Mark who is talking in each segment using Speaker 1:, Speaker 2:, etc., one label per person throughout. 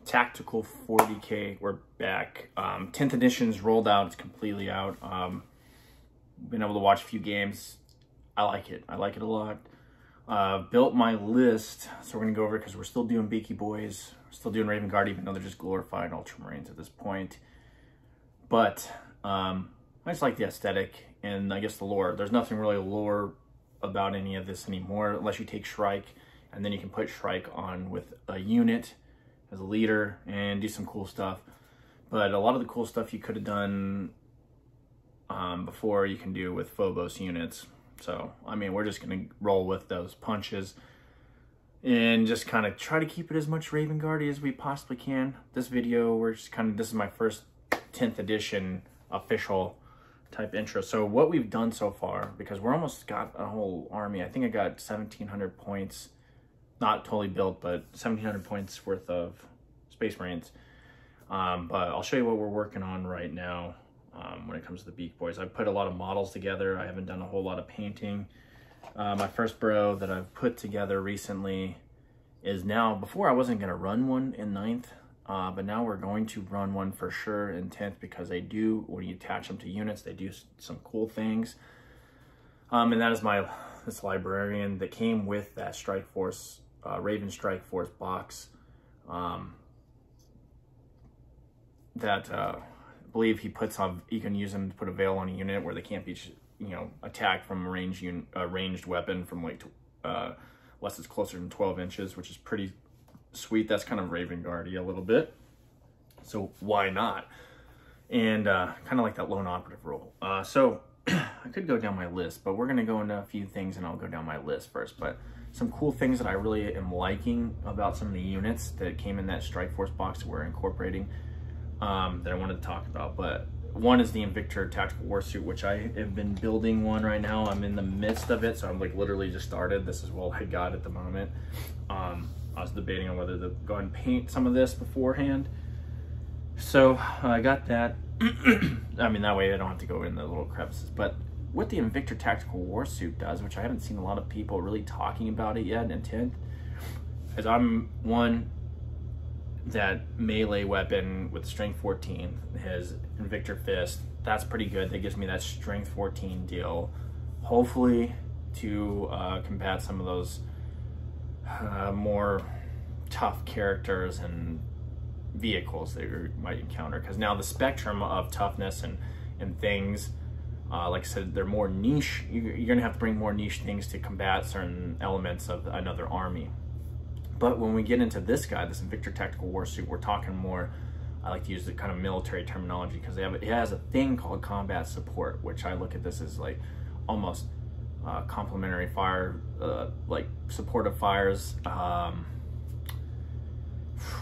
Speaker 1: Tactical 40K, we're back. 10th edition's rolled out, it's completely out. Been able to watch a few games. I like it a lot. Built my list, so we're gonna go over it because we're still doing Beaky Boys, we're still doing Raven Guard, even though they're just glorified Ultramarines at this point. But I just like the aesthetic and I guess the lore. There's nothing really lore about any of this anymore, unless you take Shrike, and then you can put Shrike on with a unit as a leader and do some cool stuff. But a lot of the cool stuff you could have done before, you can do with Phobos units. So, I mean, we're just going to roll with those punches and just kind of try to keep it as much Raven Guardy as we possibly can. This video, we're just kind of, this is my first 10th edition official type intro. So what we've done so far, because we're almost got a whole army. I think I got 1,700 points, not totally built, but 1,700 points worth of Space Marines. But I'll show you what we're working on right now when it comes to the Beak Boys. I've put a lot of models together. I haven't done a whole lot of painting. My first bro that I've put together recently is now, before I wasn't going to run one in 9th, but now we're going to run one for sure in 10th, because they do, when you attach them to units, they do some cool things. And that is this librarian that came with that Strike Force, Raven Strike Force box. I believe he puts on, you can use them to put a veil on a unit where they can't be, you know, attacked from a ranged weapon from like, unless it's closer than 12 inches, which is pretty sweet. That's kind of Raven Guardy a little bit, so why not? And kind of like that lone operative role. So I could go down my list, but we're gonna go into a few things and I'll go down my list first. But some cool things that I really am liking about some of the units that came in that Strike Force box that we're incorporating, that I wanted to talk about. But one is the Invictor Tactical Warsuit, which I have been building one right now. I'm in the midst of it, so I'm like literally just started. This is what I got at the moment. I was debating on whether to go and paint some of this beforehand. So I got that. I mean, that way I don't have to go in the little crevices. But what the Invictor Tactical Warsuit does, which I haven't seen a lot of people really talking about it yet in 10th, is I'm one, that melee weapon with strength 14, his Invictor Fist, that's pretty good. That gives me that strength 14 deal, hopefully to combat some of those more tough characters and vehicles that you might encounter, because now the spectrum of toughness and things, like I said, they're more niche. You're gonna have to bring more niche things to combat certain elements of another army. But when we get into this guy, this Invictor Tactical Warsuit, we're talking more, I like to use the kind of military terminology, because it has a thing called combat support, which I look at this as like almost complementary fire, like supportive fires,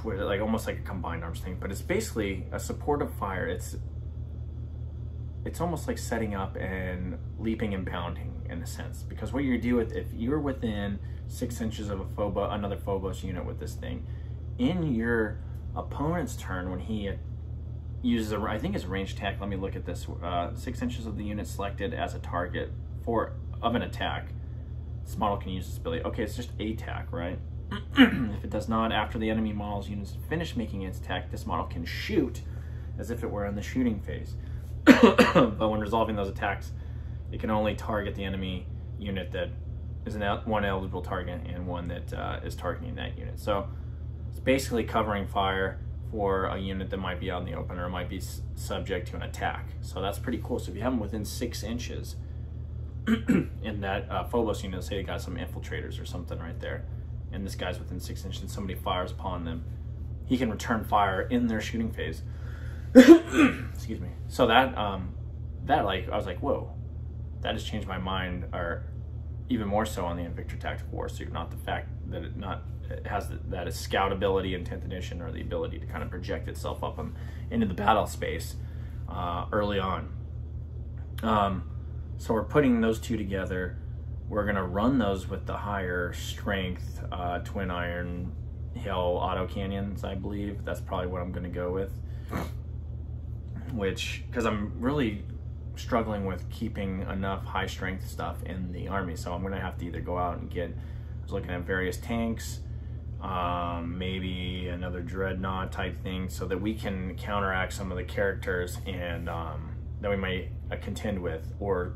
Speaker 1: like almost like a combined arms thing. But it's basically a supportive fire. It's almost like setting up and leaping and bounding in a sense, because what you do if you're within 6 inches of another Phobos unit with this thing, in your opponent's turn, when he uses I think it's a ranged attack. Let me look at this. 6 inches of the unit selected as a target of an attack, this model can use this ability. Okay, it's just a attack, right? If it does not, after the enemy model's units finish making its attack, this model can shoot as if it were in the shooting phase. But when resolving those attacks, it can only target the enemy unit that is one eligible target and one that is targeting that unit. So it's basically covering fire for a unit that might be out in the open or might be subject to an attack. So that's pretty cool. So if you have them within 6 inches in that Phobos unit, say they got some infiltrators or something right there, and this guy's within 6 inches and somebody fires upon them, he can return fire in their shooting phase. Excuse me. So that like, I was like, whoa, that has changed my mind, or even more so on the Invictor Tactical Warsuit. Not the fact that it has that is scout ability in 10th edition, or the ability to kind of project itself up into the battle space early on. So we're putting those two together. We're gonna run those with the higher strength Twin Iron Hill auto cannons, I believe. That's probably what I'm gonna go with. Which, because I'm really struggling with keeping enough high strength stuff in the army, so I'm gonna have to either go out and get, I was looking at various tanks, maybe another dreadnought type thing, so that we can counteract some of the characters and that we might contend with, or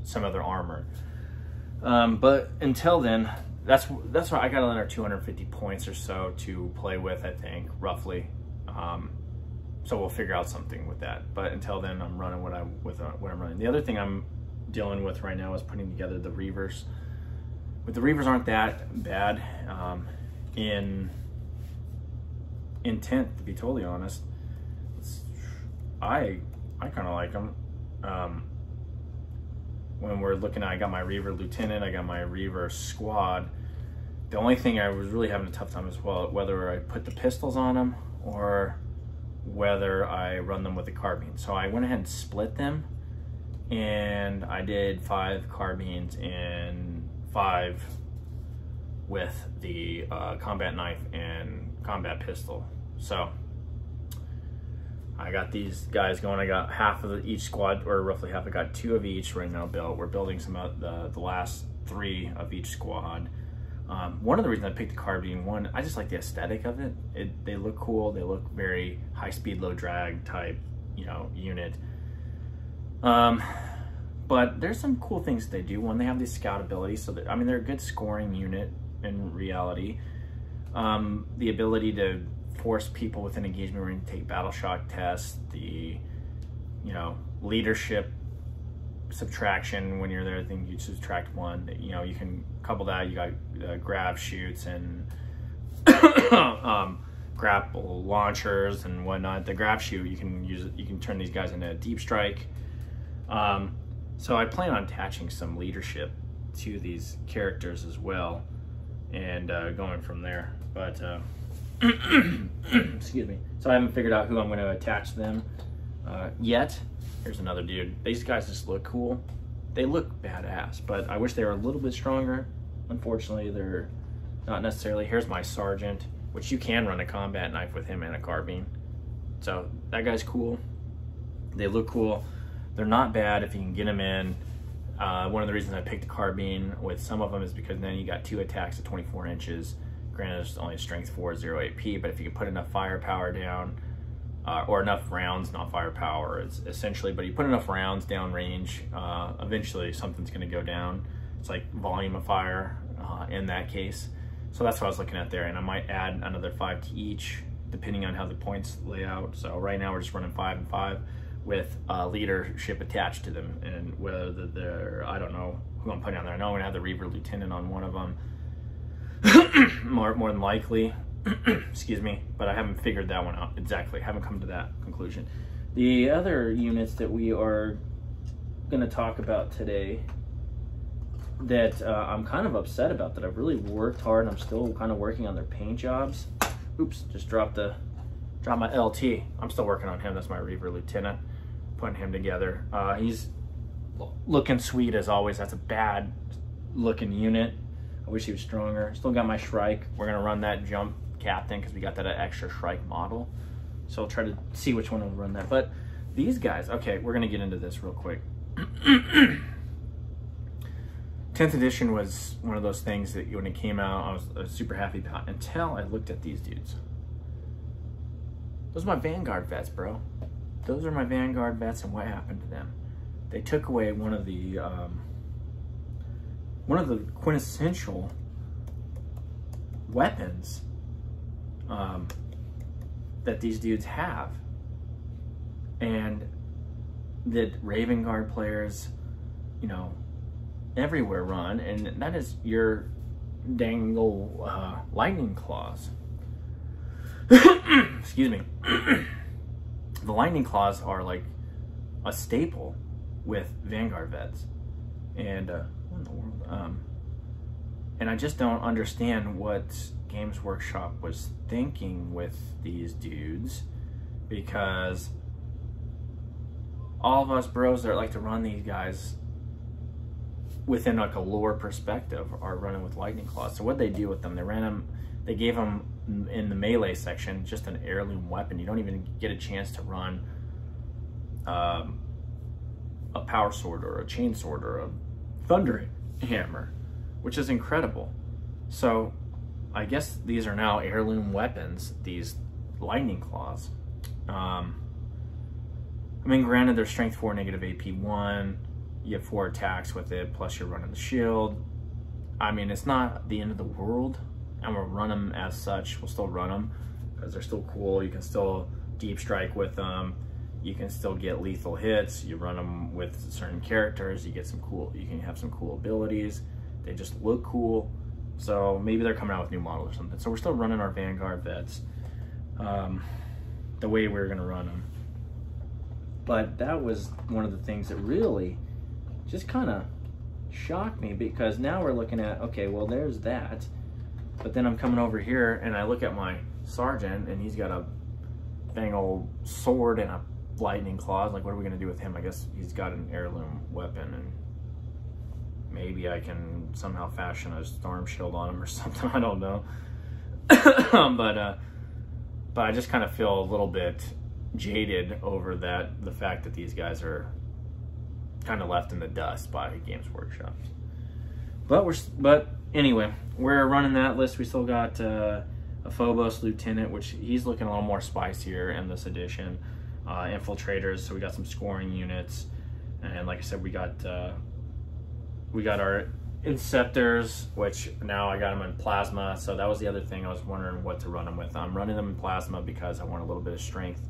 Speaker 1: some other armor. But until then, that's why I got another 250 points or so to play with, I think, roughly. So we'll figure out something with that. But until then, I'm running what I'm running. The other thing I'm dealing with right now is putting together the Reavers. But the Reavers aren't that bad in intent, to be totally honest. I kind of like them. When we're looking at, I got my Reaver Lieutenant, I got my Reaver Squad. The only thing I was really having a tough time is, well, whether I put the pistols on them or whether I run them with the carbine. So I went ahead and split them, and I did 5 carbines and 5 with the combat knife and combat pistol. So I got these guys going. I got half of each squad, or roughly half. I got 2 of each right now built. We're building some of the last 3 of each squad. One of the reasons I picked the carbine, one, I just like the aesthetic of it. They look cool. They look very high speed, low drag type, unit. But there's some cool things they do. One, they have the scout ability, so that, I mean, they're a good scoring unit in reality. The ability to force people within engagement ring to take battle shock tests, the leadership subtraction when you're there. I think you subtract 1. You can couple that. You got grab shoots and grapple launchers and whatnot. The grab shoot, you can use it. You can turn these guys into a deep strike. So I plan on attaching some leadership to these characters as well, and going from there. But excuse me. So I haven't figured out who I'm going to attach them yet. Here's another dude. These guys just look cool. They look badass, but I wish they were a little bit stronger. Unfortunately, they're not necessarily. Here's my sergeant, which you can run a combat knife with him and a carbine. So that guy's cool. They look cool. They're not bad if you can get them in. One of the reasons I picked the carbine with some of them is because then you got 2 attacks at 24 inches. Granted, it's only a strength 4, 0 AP, but if you can put enough firepower down, or enough rounds, not firepower, it's essentially, but you put enough rounds down range, eventually something's going to go down. It's like volume of fire in that case. So that's what I was looking at there, and I might add another 5 to each, depending on how the points lay out. So right now we're just running 5 and 5 with leadership attached to them, and whether they're, I don't know who I'm putting on there. I know I'm going to have the Reaver Lieutenant on one of them, more than likely. Excuse me, but I haven't figured that one out exactly. Haven't come to that conclusion. The other units that we are going to talk about today that I'm kind of upset about, that I've really worked hard and I'm still kind of working on their paint jobs. Oops, just dropped my LT. I'm still working on him. That's my Reaver Lieutenant, putting him together. He's looking sweet as always. That's a bad looking unit. I wish he was stronger. Still got my Shrike. We're gonna run that jump captain because we got that extra Shrike model. So I'll try to see which one will run that. But these guys, okay, we're gonna get into this real quick. 10th edition was one of those things that when it came out, I was super happy about until I looked at these dudes. Those are my Vanguard vets, bro. Those are my Vanguard vets, and what happened to them? They took away one of the quintessential weapons that these dudes have, and that Raven Guard players, everywhere run, and that is your dangle lightning claws. Excuse me. The lightning claws are like a staple with Vanguard vets, and what in the world? And I just don't understand what Games Workshop was thinking with these dudes, because all of us bros that like to run these guys within like a lore perspective are running with lightning claws. So what they do with them, they gave them in the melee section just an heirloom weapon. You don't even get a chance to run a power sword or a chain sword or a thundering hammer, which is incredible. So I guess these are now heirloom weapons, these lightning claws. I mean, granted, they're strength 4, negative AP 1. You have 4 attacks with it, plus you're running the shield. I mean, it's not the end of the world, and we'll run them as such. We'll still run them because they're still cool. You can still deep strike with them. You can still get lethal hits. You run them with certain characters. You get some cool. You can have some cool abilities. They just look cool. So maybe they're coming out with new models or something. So we're still running our Vanguard vets the way we were going to run them. But that was one of the things that really just kind of shocked me, because now we're looking at, okay, well, there's that. But then I'm coming over here and I look at my sergeant and he's got a dang old sword and a lightning claws. Like, what are we going to do with him? I guess he's got an heirloom weapon, and maybe I can somehow fashion a storm shield on him or something. I don't know. But I just kind of feel a little bit jaded over that, the fact that these guys are kind of left in the dust by Games Workshop. But anyway, we're running that list. We still got a Phobos Lieutenant, which he's looking a little more spicier in this edition. Infiltrators, so we got some scoring units, and like I said, we got our Inceptors, which now I got them in plasma. So that was the other thing I was wondering what to run them with. I'm running them in plasma because I want a little bit of strength.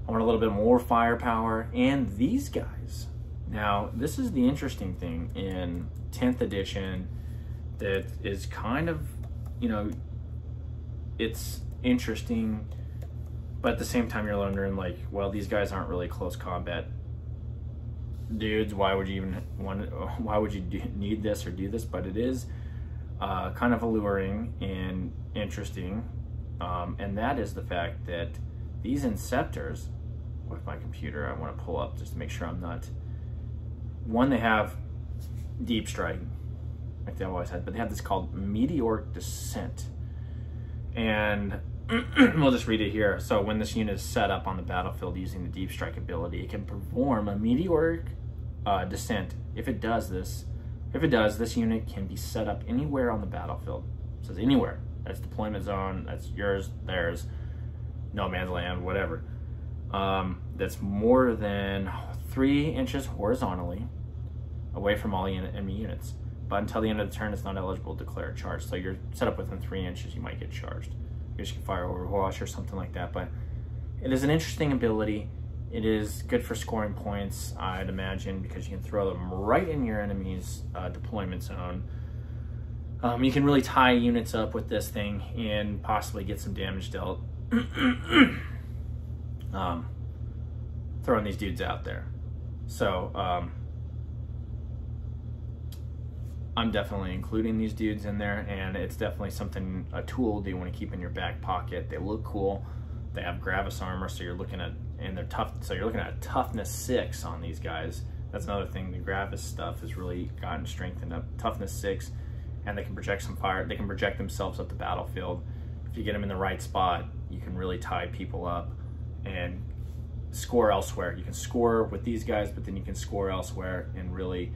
Speaker 1: I want a little bit more firepower. And these guys, now this is the interesting thing in 10th edition that is kind of, you know, it's interesting, but at the same time you're wondering, like, well, these guys aren't really close combat dudes. Why would you even need this or do this? But it is kind of alluring and interesting, and that is the fact that these Inceptors, with my computer, I want to pull up just to make sure I'm not, one, they have deep strike like they always had, but they have this called Meteoric Descent, and we'll just read it here. So when this unit is set up on the battlefield using the deep strike ability, it can perform a meteoric descent. If it does, this unit can be set up anywhere on the battlefield. It says anywhere. That's deployment zone, that's yours, theirs, no man's land, whatever. That's more than 3 inches horizontally away from all enemy units. But until the end of the turn, it's not eligible to declare a charge. So you're set up within 3 inches, you might get charged. You can fire Overwatch or something like that. But it is an interesting ability. It is good for scoring points, I'd imagine, because you can throw them right in your enemy's deployment zone. You can really tie units up with this thing and possibly get some damage dealt. Throwing these dudes out there. So I'm definitely including these dudes in there, and it's definitely something, a tool that you want to keep in your back pocket. They look cool. They have Gravis armor, so you're looking at, and they're tough, so you're looking at a toughness 6 on these guys. That's another thing. The Gravis stuff has really gotten strengthened up. Toughness 6, and they can project some fire. They can project themselves up the battlefield. If you get them in the right spot, you can really tie people up and score elsewhere. You can score with these guys, but then you can score elsewhere and really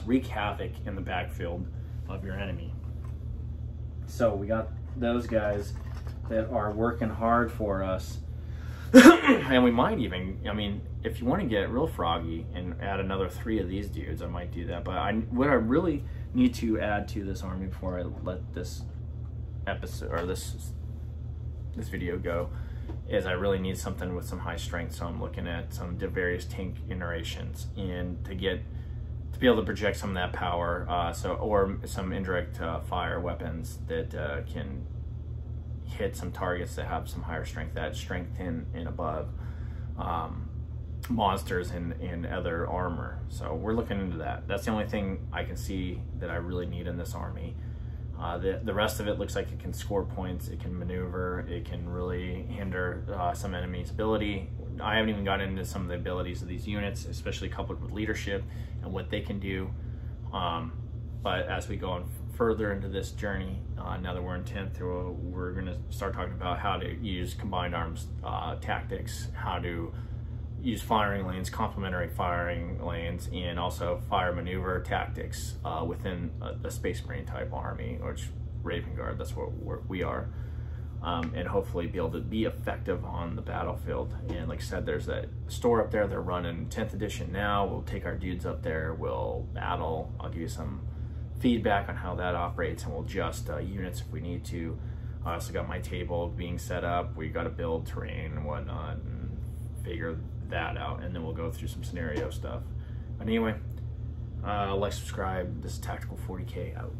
Speaker 1: wreak havoc in the backfield of your enemy. So we got those guys that are working hard for us. And we might even, I mean, if you want to get real froggy and add another 3 of these dudes, I might do that. But what I really need to add to this army before I let this episode or this video go is I really need something with some high strength. So I'm looking at some various tank iterations and to be able to project some of that power, or some indirect fire weapons that can hit some targets that have some higher strength, that strength 10 and above, monsters and other armor. So we're looking into that. That's the only thing I can see that I really need in this army. The rest of it looks like it can score points, it can maneuver, it can really hinder some enemy's ability. I haven't even gotten into some of the abilities of these units, especially coupled with leadership and what they can do. But as we go on further into this journey, now that we're in 10th, we're going to start talking about how to use combined arms tactics, how to use firing lanes, complementary firing lanes, and also fire maneuver tactics within a Space Marine type army, which Raven Guard. That's what we are. And hopefully be able to be effective on the battlefield. And like I said, there's that store up there. They're running 10th edition now. We'll take our dudes up there. We'll battle. I'll give you some feedback on how that operates, and we'll adjust units if we need to. I also got my table being set up. We got to build terrain and whatnot and figure that out, and then we'll go through some scenario stuff. But anyway, like, subscribe. This is Tactical 40K out.